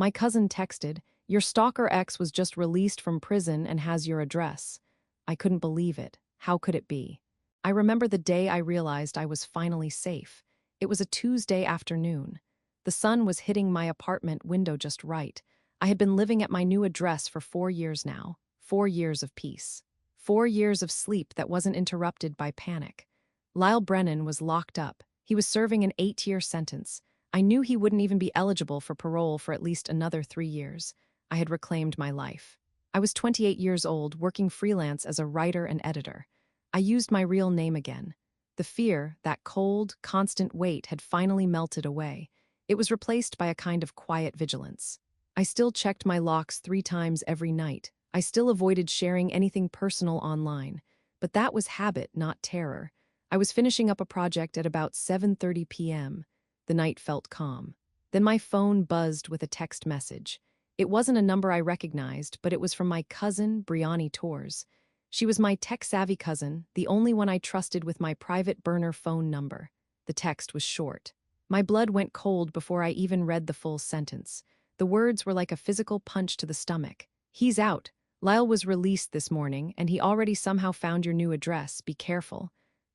My cousin texted, "Your stalker ex was just released from prison and has your address." I couldn't believe it. How could it be? I remember the day I realized I was finally safe. It was a Tuesday afternoon. The sun was hitting my apartment window just right. I had been living at my new address for 4 years now. 4 years of peace. 4 years of sleep that wasn't interrupted by panic. Lyle Brennan was locked up. He was serving an 8-year sentence. I knew he wouldn't even be eligible for parole for at least another 3 years. I had reclaimed my life. I was 28 years old, working freelance as a writer and editor. I used my real name again. The fear, that cold, constant weight, had finally melted away. It was replaced by a kind of quiet vigilance. I still checked my locks 3 times every night. I still avoided sharing anything personal online. But that was habit, not terror. I was finishing up a project at about 7:30 p.m. The night felt calm. Then my phone buzzed with a text message. It wasn't a number I recognized, but it was from my cousin, Briani Torres. She was my tech-savvy cousin, the only one I trusted with my private burner phone number. The text was short. My blood went cold before I even read the full sentence. The words were like a physical punch to the stomach. "He's out. Lyle was released this morning, and he already somehow found your new address. Be careful."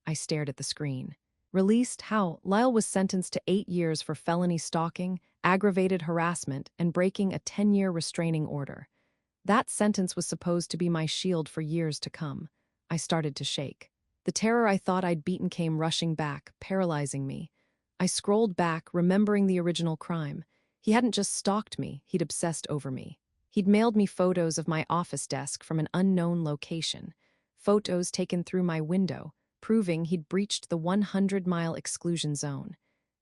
I stared at the screen. Released? How? Lyle was sentenced to 8 years for felony stalking, aggravated harassment, and breaking a 10-year restraining order. That sentence was supposed to be my shield for years to come. I started to shake. The terror I thought I'd beaten came rushing back, paralyzing me. I scrolled back, remembering the original crime. He hadn't just stalked me, he'd obsessed over me. He'd mailed me photos of my office desk from an unknown location. Photos taken through my window, proving he'd breached the 100-mile exclusion zone.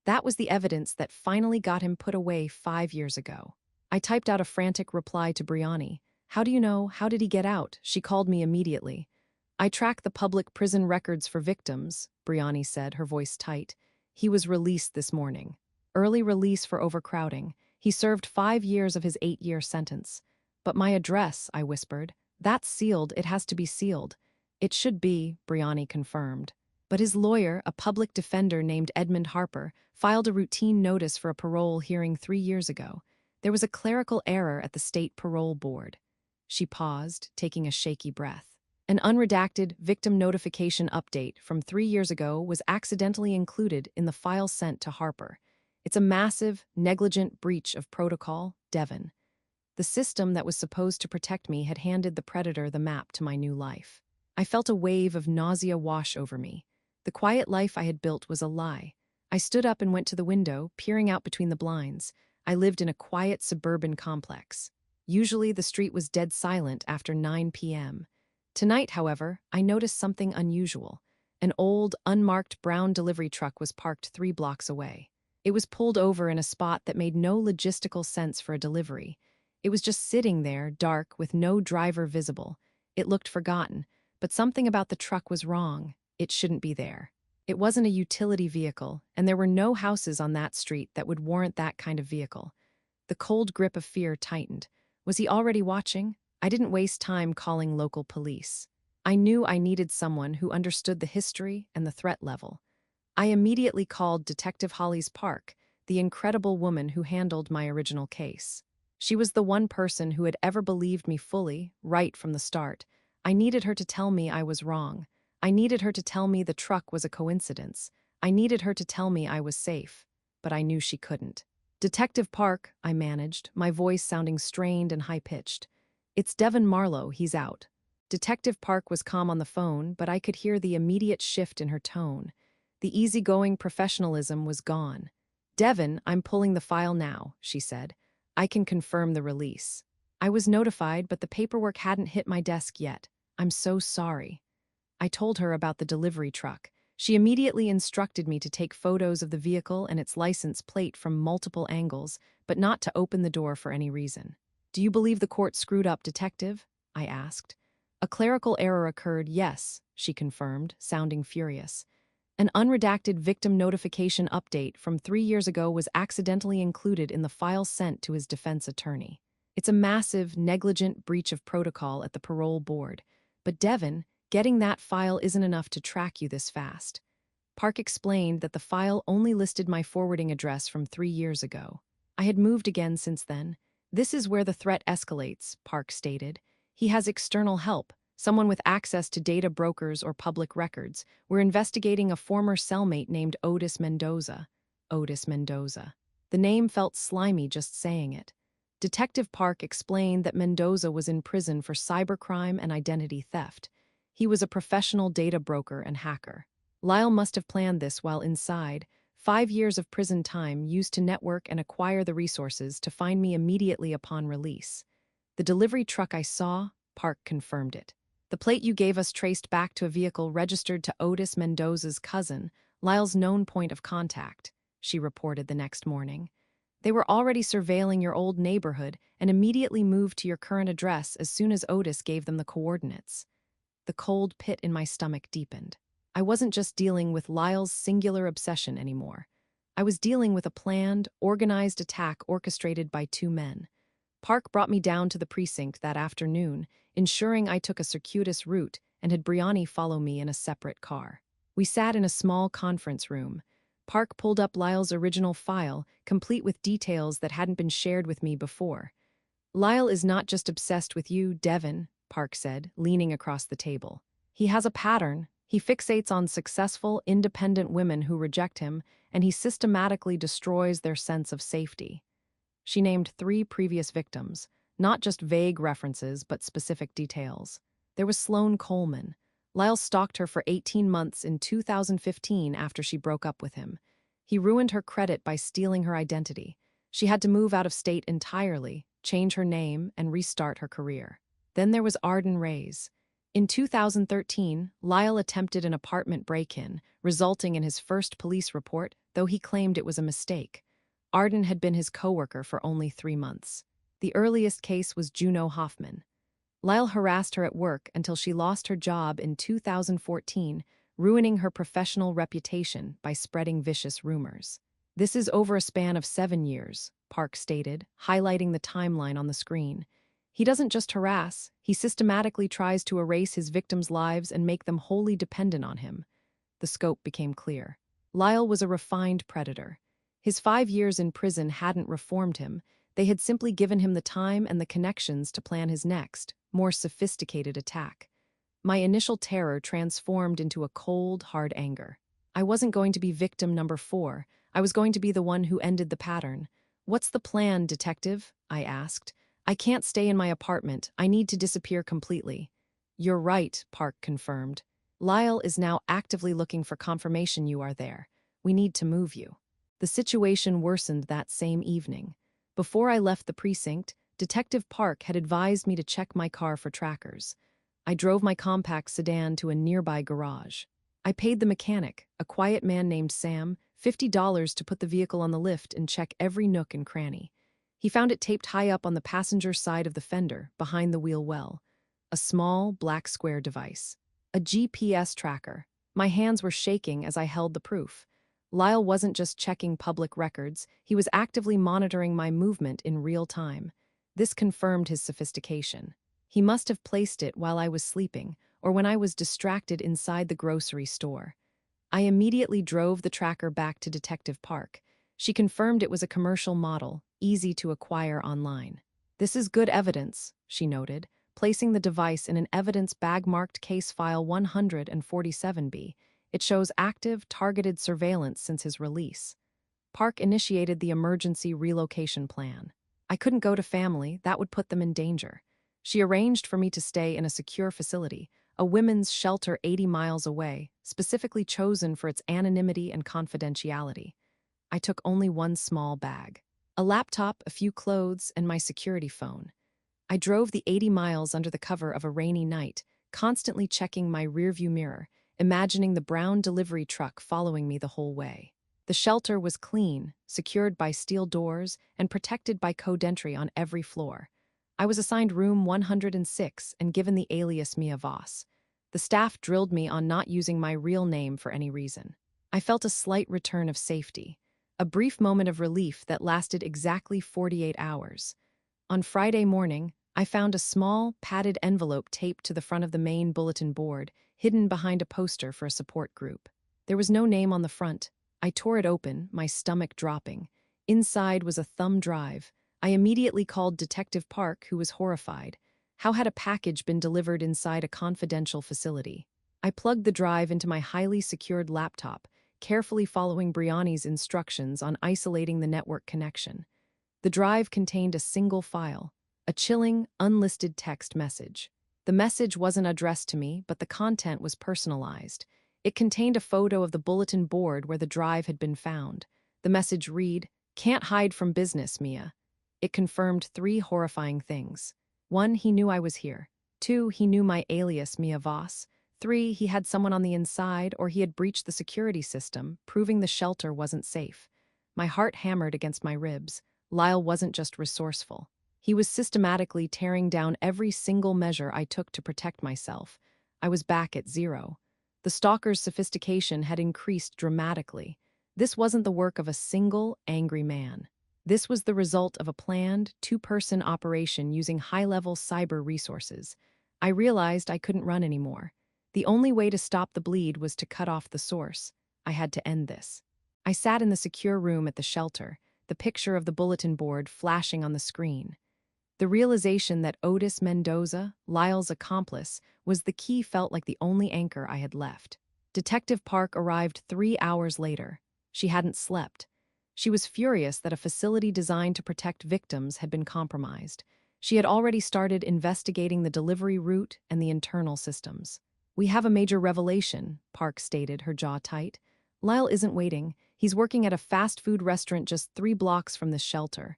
That was the evidence that finally got him put away 5 years ago. I typed out a frantic reply to Briani. "How do you know? How did he get out?" She called me immediately. "I track the public prison records for victims," Briani said, her voice tight. "He was released this morning. Early release for overcrowding. He served 5 years of his 8-year sentence." "But my address," I whispered. "That's sealed. It has to be sealed." "It should be," Briani confirmed. But his lawyer, a public defender named Edmund Harper, filed a routine notice for a parole hearing 3 years ago. There was a clerical error at the state parole board. She paused, taking a shaky breath. An unredacted victim notification update from 3 years ago was accidentally included in the file sent to Harper. It's a massive, negligent breach of protocol, Devon. The system that was supposed to protect me had handed the predator the map to my new life. I felt a wave of nausea wash over me. The quiet life I had built was a lie. I stood up and went to the window, peering out between the blinds. I lived in a quiet suburban complex. Usually the street was dead silent after 9 p.m. Tonight, however, I noticed something unusual. An old, unmarked brown delivery truck was parked 3 blocks away. It was pulled over in a spot that made no logistical sense for a delivery. It was just sitting there, dark, with no driver visible. It looked forgotten, but something about the truck was wrong. It shouldn't be there. It wasn't a utility vehicle, and there were no houses on that street that would warrant that kind of vehicle. The cold grip of fear tightened. Was he already watching? I didn't waste time calling local police. I knew I needed someone who understood the history and the threat level. I immediately called Detective Hollis Park, the incredible woman who handled my original case. She was the one person who had ever believed me fully, right from the start. I needed her to tell me I was wrong. I needed her to tell me the truck was a coincidence. I needed her to tell me I was safe. But I knew she couldn't. "Detective Park," I managed, my voice sounding strained and high-pitched. "It's Devon Marlowe, he's out." Detective Park was calm on the phone, but I could hear the immediate shift in her tone. The easygoing professionalism was gone. "Devon, I'm pulling the file now," she said. "I can confirm the release." I was notified, but the paperwork hadn't hit my desk yet. "I'm so sorry." I told her about the delivery truck. She immediately instructed me to take photos of the vehicle and its license plate from multiple angles, but not to open the door for any reason. "Do you believe the court screwed up, Detective?" I asked. "A clerical error occurred, yes," she confirmed, sounding furious. An unredacted victim notification update from 3 years ago was accidentally included in the file sent to his defense attorney. It's a massive, negligent breach of protocol at the parole board. But Devon, getting that file isn't enough to track you this fast. Park explained that the file only listed my forwarding address from 3 years ago. I had moved again since then. This is where the threat escalates, Park stated. He has external help, someone with access to data brokers or public records. We're investigating a former cellmate named Otis Mendoza. Otis Mendoza. The name felt slimy just saying it. Detective Park explained that Mendoza was in prison for cybercrime and identity theft. He was a professional data broker and hacker. Lyle must have planned this while inside. 5 years of prison time used to network and acquire the resources to find me immediately upon release. The delivery truck I saw, Park confirmed it. The plate you gave us traced back to a vehicle registered to Otis Mendoza's cousin, Lyle's known point of contact, she reported the next morning. They were already surveilling your old neighborhood and immediately moved to your current address as soon as Otis gave them the coordinates. The cold pit in my stomach deepened. I wasn't just dealing with Lyle's singular obsession anymore. I was dealing with a planned, organized attack orchestrated by two men. Park brought me down to the precinct that afternoon, ensuring I took a circuitous route and had Briani follow me in a separate car. We sat in a small conference room. Park pulled up Lyle's original file, complete with details that hadn't been shared with me before. Lyle is not just obsessed with you, Devin, Park said, leaning across the table. He has a pattern. He fixates on successful, independent women who reject him, and he systematically destroys their sense of safety. She named 3 previous victims, not just vague references, but specific details. There was Sloane Coleman. Lyle stalked her for 18 months in 2015 after she broke up with him. He ruined her credit by stealing her identity. She had to move out of state entirely, change her name, and restart her career. Then there was Arden Reyes. In 2013, Lyle attempted an apartment break-in, resulting in his first police report, though he claimed it was a mistake. Arden had been his coworker for only 3 months. The earliest case was Juno Hoffman. Lyle harassed her at work until she lost her job in 2014, ruining her professional reputation by spreading vicious rumors. This is over a span of 7 years, Park stated, highlighting the timeline on the screen. He doesn't just harass, he systematically tries to erase his victims' lives and make them wholly dependent on him. The scope became clear. Lyle was a refined predator. His 5 years in prison hadn't reformed him. They had simply given him the time and the connections to plan his next, more sophisticated attack. My initial terror transformed into a cold, hard anger. I wasn't going to be victim number 4. I was going to be the one who ended the pattern. "What's the plan, detective?" I asked. "I can't stay in my apartment. I need to disappear completely." "You're right," Park confirmed. "Lyle is now actively looking for confirmation you are there. We need to move you." The situation worsened that same evening. Before I left the precinct, Detective Park had advised me to check my car for trackers. I drove my compact sedan to a nearby garage. I paid the mechanic, a quiet man named Sam, $50 to put the vehicle on the lift and check every nook and cranny. He found it taped high up on the passenger side of the fender, behind the wheel well. A small, black square device. A GPS tracker. My hands were shaking as I held the proof. Lyle wasn't just checking public records, he was actively monitoring my movement in real time. This confirmed his sophistication. He must have placed it while I was sleeping, or when I was distracted inside the grocery store. I immediately drove the tracker back to Detective Park. She confirmed it was a commercial model, easy to acquire online. "This is good evidence," she noted, placing the device in an evidence bag marked case file 147B. It shows active, targeted surveillance since his release. Park initiated the emergency relocation plan. I couldn't go to family, that would put them in danger. She arranged for me to stay in a secure facility, a women's shelter 80 miles away, specifically chosen for its anonymity and confidentiality. I took only one small bag. A laptop, a few clothes, and my security phone. I drove the 80 miles under the cover of a rainy night, constantly checking my rearview mirror, imagining the brown delivery truck following me the whole way. The shelter was clean, secured by steel doors, and protected by code entry on every floor. I was assigned room 106 and given the alias Mia Voss. The staff drilled me on not using my real name for any reason. I felt a slight return of safety, a brief moment of relief that lasted exactly 48 hours. On Friday morning, I found a small, padded envelope taped to the front of the main bulletin board, hidden behind a poster for a support group. There was no name on the front. I tore it open, my stomach dropping. Inside was a thumb drive. I immediately called Detective Park, who was horrified. How had a package been delivered inside a confidential facility? I plugged the drive into my highly secured laptop, carefully following Brianni's instructions on isolating the network connection. The drive contained a single file, a chilling, unlisted text message. The message wasn't addressed to me, but the content was personalized. It contained a photo of the bulletin board where the drive had been found. The message read, "Can't hide from business, Mia." It confirmed three horrifying things. One, he knew I was here. Two, he knew my alias, Mia Voss. Three, he had someone on the inside or he had breached the security system, proving the shelter wasn't safe. My heart hammered against my ribs. Lyle wasn't just resourceful. He was systematically tearing down every single measure I took to protect myself. I was back at zero. The stalker's sophistication had increased dramatically. This wasn't the work of a single, angry man. This was the result of a planned, two-person operation using high-level cyber resources. I realized I couldn't run anymore. The only way to stop the bleed was to cut off the source. I had to end this. I sat in the secure room at the shelter, the picture of the bulletin board flashing on the screen. The realization that Otis Mendoza, Lyle's accomplice, was the key felt like the only anchor I had left. Detective Park arrived 3 hours later. She hadn't slept. She was furious that a facility designed to protect victims had been compromised. She had already started investigating the delivery route and the internal systems. "We have a major revelation," Park stated, her jaw tight. "Lyle isn't waiting. He's working at a fast food restaurant just 3 blocks from this shelter."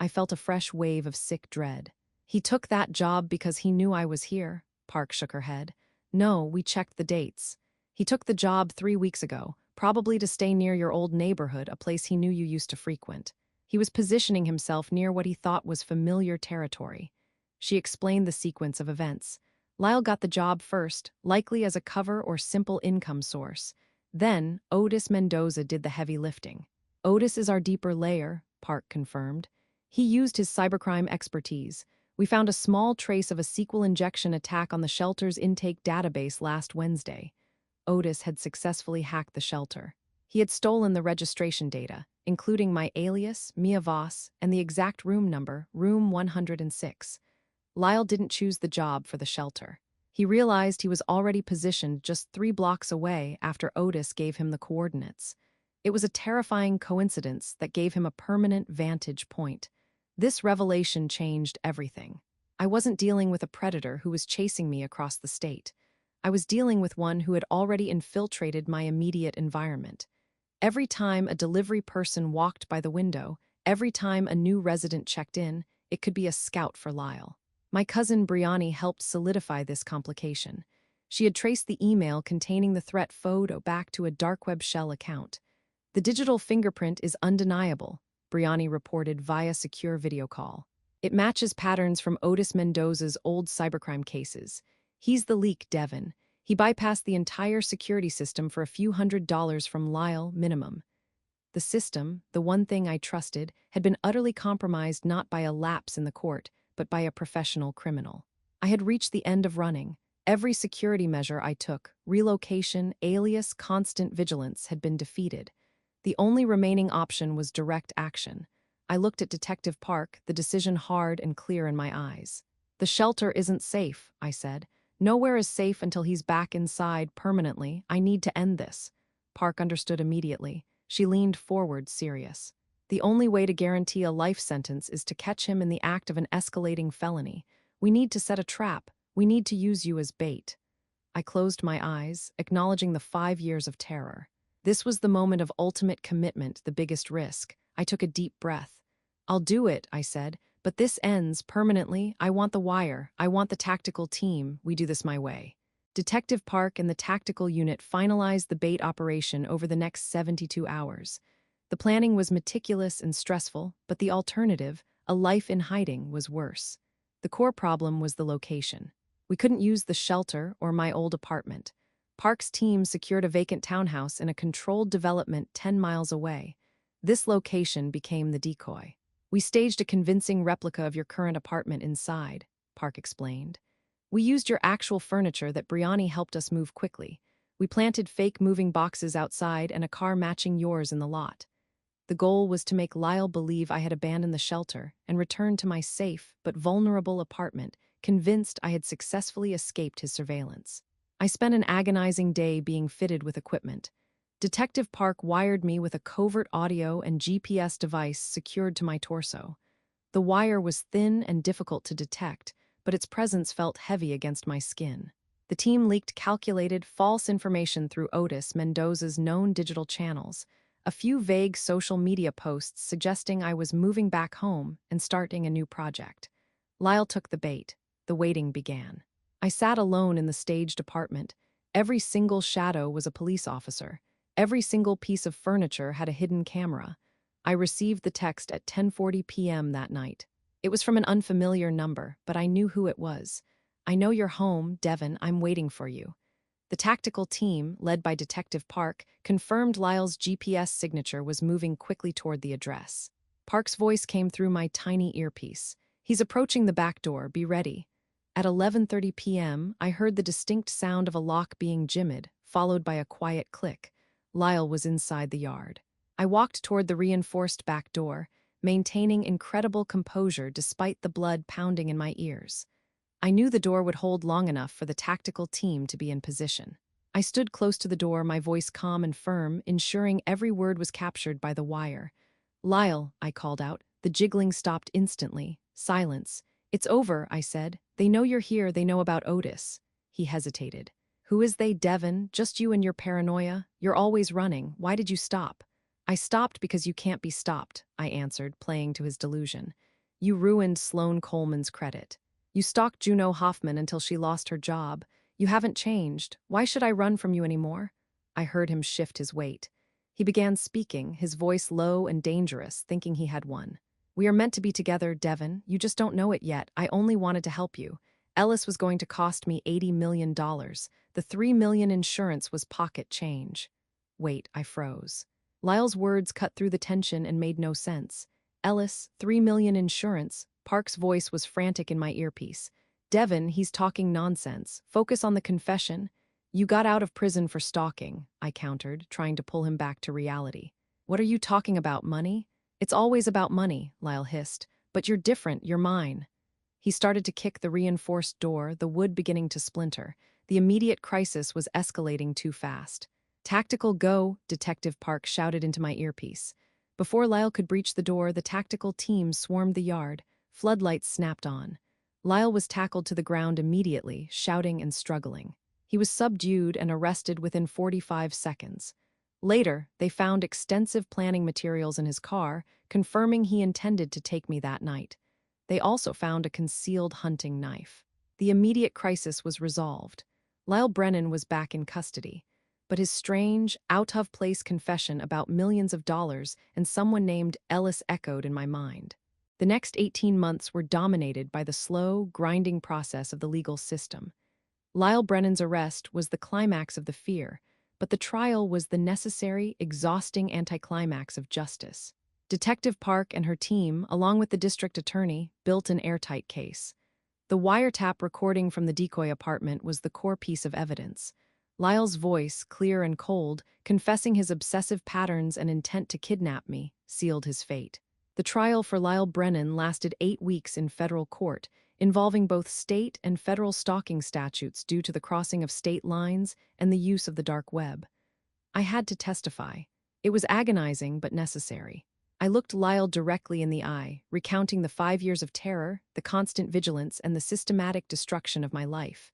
I felt a fresh wave of sick dread. "He took that job because he knew I was here," Park shook her head. "No, we checked the dates. He took the job 3 weeks ago, probably to stay near your old neighborhood, a place he knew you used to frequent. He was positioning himself near what he thought was familiar territory." She explained the sequence of events. Lyle got the job first, likely as a cover or simple income source. Then, Otis Mendoza did the heavy lifting. "Otis is our deeper layer," Park confirmed. "He used his cybercrime expertise. We found a small trace of a SQL injection attack on the shelter's intake database last Wednesday. Otis had successfully hacked the shelter. He had stolen the registration data, including my alias, Mia Voss, and the exact room number, room 106. Lyle didn't choose the job for the shelter. He realized he was already positioned just 3 blocks away after Otis gave him the coordinates. It was a terrifying coincidence that gave him a permanent vantage point. This revelation changed everything. I wasn't dealing with a predator who was chasing me across the state. I was dealing with one who had already infiltrated my immediate environment. Every time a delivery person walked by the window, every time a new resident checked in, it could be a scout for Lyle. My cousin Brianni helped solidify this complication. She had traced the email containing the threat photo back to a dark web shell account. "The digital fingerprint is undeniable," Brianni reported via secure video call. "It matches patterns from Otis Mendoza's old cybercrime cases. He's the leak, Devin. He bypassed the entire security system for a few $100s from Lyle minimum." The system, the one thing I trusted, had been utterly compromised not by a lapse in the court, but by a professional criminal. I had reached the end of running. Every security measure I took, relocation, alias, constant vigilance, had been defeated. The only remaining option was direct action. I looked at Detective Park, the decision hard and clear in my eyes. "The shelter isn't safe," I said. "Nowhere is safe until he's back inside permanently. I need to end this." Park understood immediately. She leaned forward, serious. "The only way to guarantee a life sentence is to catch him in the act of an escalating felony. We need to set a trap. We need to use you as bait." I closed my eyes, acknowledging the 5 years of terror. This was the moment of ultimate commitment, the biggest risk. I took a deep breath. "I'll do it," I said, "but this ends permanently. I want the wire. I want the tactical team. We do this my way." Detective Park and the tactical unit finalized the bait operation over the next 72 hours. The planning was meticulous and stressful, but the alternative, a life in hiding, was worse. The core problem was the location. We couldn't use the shelter or my old apartment. Park's team secured a vacant townhouse in a controlled development 10 miles away. This location became the decoy. "We staged a convincing replica of your current apartment inside," Park explained. "We used your actual furniture that Brianni helped us move quickly. We planted fake moving boxes outside and a car matching yours in the lot." The goal was to make Lyle believe I had abandoned the shelter and returned to my safe but vulnerable apartment, convinced I had successfully escaped his surveillance. I spent an agonizing day being fitted with equipment. Detective Park wired me with a covert audio and GPS device secured to my torso. The wire was thin and difficult to detect, but its presence felt heavy against my skin. The team leaked calculated, false information through Otis Mendoza's known digital channels, a few vague social media posts suggesting I was moving back home and starting a new project. Lyle took the bait. The waiting began. I sat alone in the staged apartment. Every single shadow was a police officer. Every single piece of furniture had a hidden camera. I received the text at 10:40 p.m. that night. It was from an unfamiliar number, but I knew who it was. "I know you're home, Devon. I'm waiting for you." The tactical team, led by Detective Park, confirmed Lyle's GPS signature was moving quickly toward the address. Park's voice came through my tiny earpiece. "He's approaching the back door. Be ready." At 11:30 p.m., I heard the distinct sound of a lock being jimmied, followed by a quiet click. Lyle was inside the yard. I walked toward the reinforced back door, maintaining incredible composure despite the blood pounding in my ears. I knew the door would hold long enough for the tactical team to be in position. I stood close to the door, my voice calm and firm, ensuring every word was captured by the wire. "Lyle," I called out. The jiggling stopped instantly. Silence. "It's over," I said. "They know you're here. They know about Otis." He hesitated. "Who is they, Devon? Just you and your paranoia? You're always running. Why did you stop?" "I stopped because you can't be stopped," I answered, playing to his delusion. "You ruined Sloane Coleman's credit. You stalked Juno Hoffman until she lost her job. You haven't changed. Why should I run from you anymore?" I heard him shift his weight. He began speaking, his voice low and dangerous, thinking he had won. "We are meant to be together, Devon. You just don't know it yet. I only wanted to help you. Ellis was going to cost me $80 million. The $3 million insurance was pocket change." Wait, I froze. Lyle's words cut through the tension and made no sense. "Ellis, $3 million insurance." Park's voice was frantic in my earpiece. "Devon, he's talking nonsense. Focus on the confession." "You got out of prison for stalking," I countered, trying to pull him back to reality. "What are you talking about, money?" "It's always about money," Lyle hissed. "But you're different, you're mine." He started to kick the reinforced door, the wood beginning to splinter. The immediate crisis was escalating too fast. "Tactical go," Detective Park shouted into my earpiece. Before Lyle could breach the door, the tactical team swarmed the yard. Floodlights snapped on. Lyle was tackled to the ground immediately, shouting and struggling. He was subdued and arrested within 45 seconds. Later, they found extensive planning materials in his car, confirming he intended to take me that night. They also found a concealed hunting knife. The immediate crisis was resolved. Lyle Brennan was back in custody, but his strange, out-of-place confession about millions of dollars and someone named Ellis echoed in my mind. The next 18 months were dominated by the slow, grinding process of the legal system. Lyle Brennan's arrest was the climax of the fear, but the trial was the necessary, exhausting anticlimax of justice. Detective Park and her team, along with the district attorney, built an airtight case. The wiretap recording from the decoy apartment was the core piece of evidence. Lyle's voice, clear and cold, confessing his obsessive patterns and intent to kidnap me, sealed his fate. The trial for Lyle Brennan lasted 8 weeks in federal court, involving both state and federal stalking statutes due to the crossing of state lines and the use of the dark web. I had to testify. It was agonizing but necessary. I looked Lyle directly in the eye, recounting the 5 years of terror, the constant vigilance, and the systematic destruction of my life.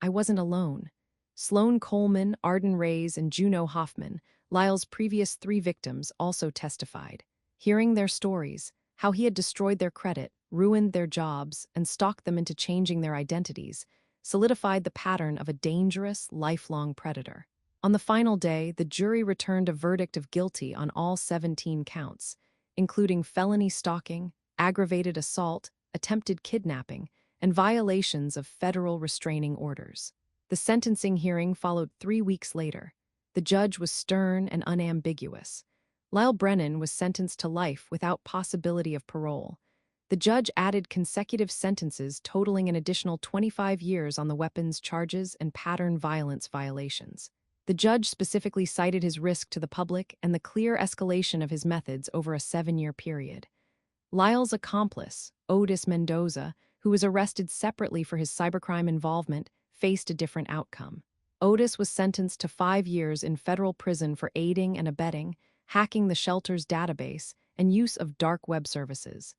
I wasn't alone. Sloane Coleman, Arden Reyes, and Juno Hoffman, Lyle's previous 3 victims, also testified. Hearing their stories, how he had destroyed their credit, ruined their jobs, and stalked them into changing their identities, solidified the pattern of a dangerous, lifelong predator. On the final day, the jury returned a verdict of guilty on all 17 counts, including felony stalking, aggravated assault, attempted kidnapping, and violations of federal restraining orders. The sentencing hearing followed 3 weeks later. The judge was stern and unambiguous. Lyle Brennan was sentenced to life without possibility of parole. The judge added consecutive sentences totaling an additional 25 years on the weapons charges and pattern violence violations. The judge specifically cited his risk to the public and the clear escalation of his methods over a 7-year period. Lyle's accomplice, Otis Mendoza, who was arrested separately for his cybercrime involvement, faced a different outcome. Otis was sentenced to 5 years in federal prison for aiding and abetting, hacking the shelter's database, and use of dark web services.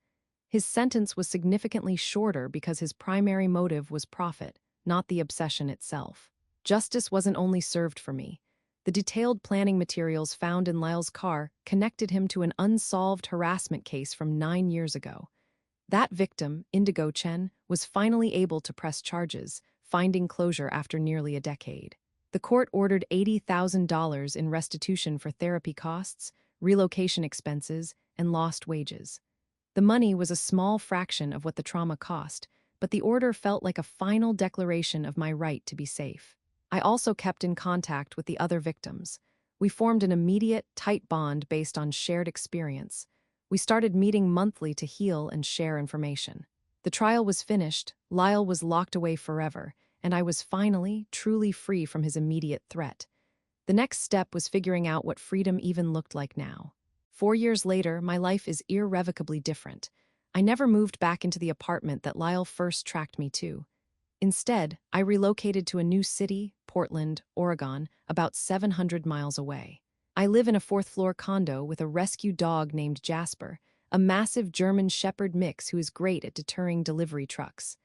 His sentence was significantly shorter because his primary motive was profit, not the obsession itself. Justice wasn't only served for me. The detailed planning materials found in Lyle's car connected him to an unsolved harassment case from 9 years ago. That victim, Indigo Chen, was finally able to press charges, finding closure after nearly a decade. The court ordered $80,000 in restitution for therapy costs, relocation expenses, and lost wages. The money was a small fraction of what the trauma cost, but the order felt like a final declaration of my right to be safe. I also kept in contact with the other victims. We formed an immediate, tight bond based on shared experience. We started meeting monthly to heal and share information. The trial was finished, Lyle was locked away forever, and I was finally, truly free from his immediate threat. The next step was figuring out what freedom even looked like now. 4 years later, my life is irrevocably different. I never moved back into the apartment that Lyle first tracked me to. Instead, I relocated to a new city, Portland, Oregon, about 700 miles away. I live in a 4th-floor condo with a rescue dog named Jasper, a massive German Shepherd mix who is great at deterring delivery trucks.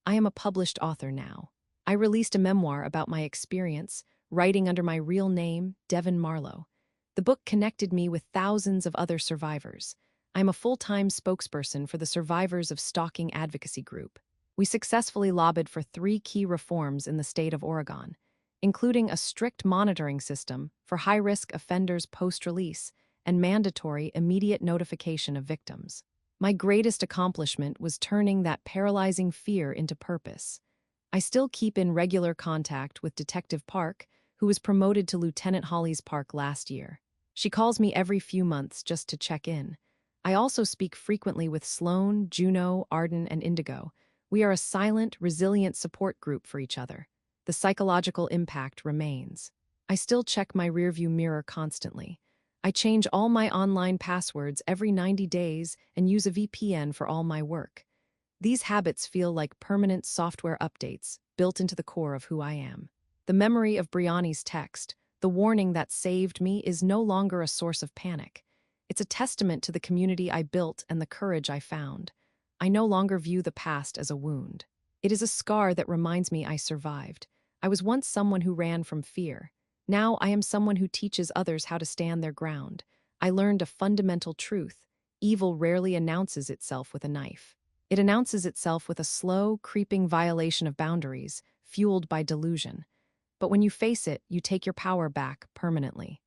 I am a published author now. I released a memoir about my experience, writing under my real name, Devin Marlowe. The book connected me with thousands of other survivors. I'm a full-time spokesperson for the Survivors of Stalking Advocacy Group. We successfully lobbied for 3 key reforms in the state of Oregon, including a strict monitoring system for high-risk offenders post-release and mandatory immediate notification of victims. My greatest accomplishment was turning that paralyzing fear into purpose. I still keep in regular contact with Detective Park, who was promoted to Lieutenant Holly's Park last year. She calls me every few months just to check in. I also speak frequently with Sloan, Juno, Arden, and Indigo. We are a silent, resilient support group for each other. The psychological impact remains. I still check my rearview mirror constantly. I change all my online passwords every 90 days and use a VPN for all my work. These habits feel like permanent software updates built into the core of who I am. The memory of Brianni's text, the warning that saved me, is no longer a source of panic. It's a testament to the community I built and the courage I found. I no longer view the past as a wound. It is a scar that reminds me I survived. I was once someone who ran from fear. Now I am someone who teaches others how to stand their ground. I learned a fundamental truth. Evil rarely announces itself with a knife. It announces itself with a slow, creeping violation of boundaries, fueled by delusion. But when you face it, you take your power back permanently.